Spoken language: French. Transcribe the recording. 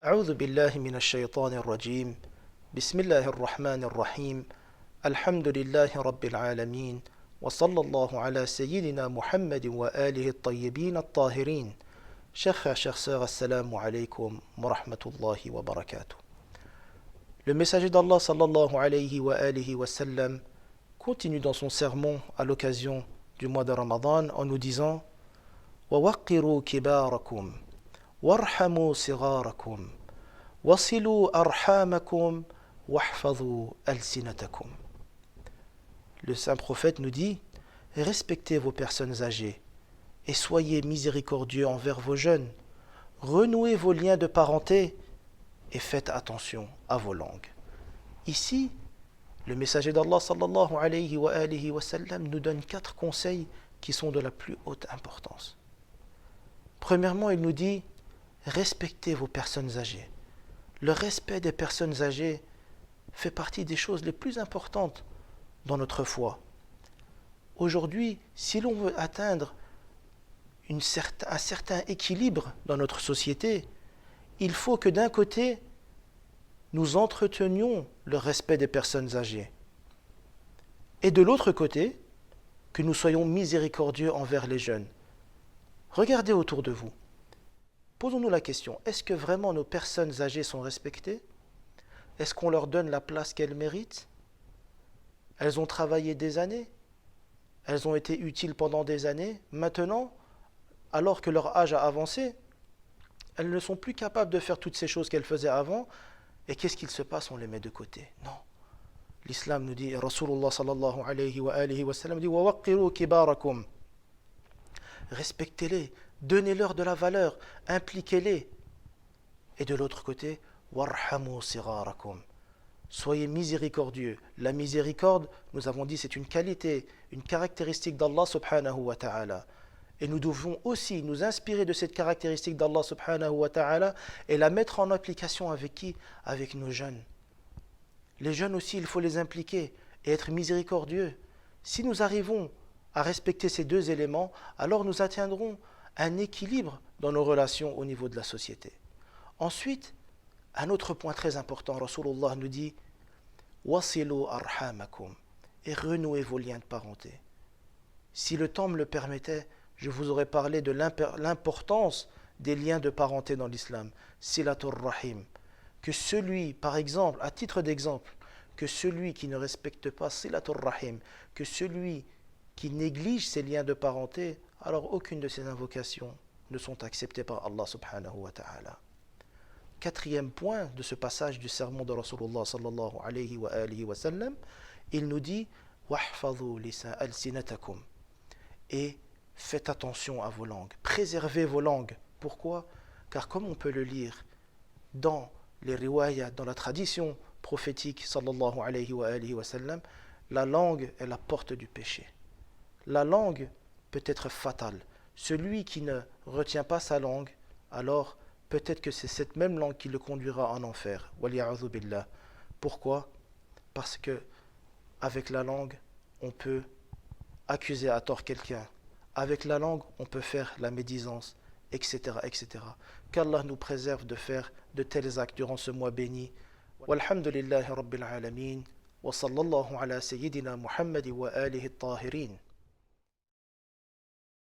أعوذ بالله من الشيطان الرجيم بسم الله الرحمن الرحيم الحمد لله رب العالمين وصلى الله على سيدنا محمد وآله الطيبين الطاهرين. Chers frères, chères sœurs, assalamu alaikum wa rahmatullahi wa barakatuh. Le messager d'Allah sallallahu alayhi wa alihi wa sallam continue dans son sermon à l'occasion du mois de Ramadan en nous disant وَوَقِّرُوا كِبَارَكُمْ وَارْحَمُوا صِغَارَكُمْ وَصِلُوا أَرْحَامَكُمْ وَاحْفَظُوا أَلْسِنَتَكُمْ. Le saint prophète nous dit: respectez vos personnes âgées et soyez miséricordieux envers vos jeunes, renouez vos liens de parenté et faites attention à vos langues. Ici, le messager d'Allah sallallahu alayhi wa alihi wa sallam nous donne 4 conseils qui sont de la plus haute importance. Premièrement, il nous dit: respectez vos personnes âgées. Le respect des personnes âgées fait partie des choses les plus importantes dans notre foi. Aujourd'hui, si l'on veut atteindre un certain équilibre dans notre société, il faut que d'un côté, nous entretenions le respect des personnes âgées et de l'autre côté, que nous soyons miséricordieux envers les jeunes. Regardez autour de vous. Posons-nous la question, est-ce que vraiment nos personnes âgées sont respectées? Est-ce qu'on leur donne la place qu'elles méritent? Elles ont travaillé des années? Elles ont été utiles pendant des années? Maintenant, alors que leur âge a avancé, elles ne sont plus capables de faire toutes ces choses qu'elles faisaient avant. Et qu'est-ce qu'il se passe? On les met de côté. Non. L'islam nous dit, Rasulullah sallallahu alayhi wa alihi wa sallam dit: وَوَقِّرُوا كِبَارَكُمْ. Respectez-les, donnez-leur de la valeur, impliquez-les. Et de l'autre côté, وَارْحَمُوا صِغَارَكُمْ. Soyez miséricordieux. La miséricorde, nous avons dit, c'est une qualité, une caractéristique d'Allah subhanahu wa ta'ala. Et nous devons aussi nous inspirer de cette caractéristique d'Allah subhanahu wa ta'ala et la mettre en application avec qui? Avec nos jeunes. Les jeunes aussi, il faut les impliquer et être miséricordieux. Si nous arrivons à respecter ces 2 éléments, alors nous atteindrons un équilibre dans nos relations au niveau de la société. Ensuite, un autre point très important, Rasulullah nous dit: وَصِلُوا أَرْحَامَكُمْ. Et renouez vos liens de parenté. Si le temps me le permettait, je vous aurais parlé de l'importance des liens de parenté dans l'islam. Silatur Rahim. Que celui, par exemple, à titre d'exemple, que celui qui ne respecte pas Silatur Rahim, que celui qui néglige ces liens de parenté, alors aucune de ces invocations ne sont acceptées par Allah subhanahu wa ta'ala. 4e point de ce passage du sermon de Rasulullah sallallahu alayhi wa alihi wa sallam, il nous dit: وَاحْفَظُوا أَلْسِنَتَكُمْ. Et faites attention à vos langues, préservez vos langues. Pourquoi? Car comme on peut le lire dans les riwayat, dans la tradition prophétique sallallahu alayhi wa alihi wa sallam, la langue est la porte du péché. La langue peut être fatale. Celui qui ne retient pas sa langue, alors peut-être que c'est cette même langue qui le conduira en enfer. Waliya'udhu billah. Pourquoi? Parce que avec la langue, on peut accuser à tort quelqu'un. Avec la langue, on peut faire la médisance, etc., etc. Qu'Allah nous préserve de faire de tels actes durant ce mois béni. Walhamdulillahi rabbil alamin. Wa sallallahu ala sayyidina Muhammad wa alihi at-tahirin.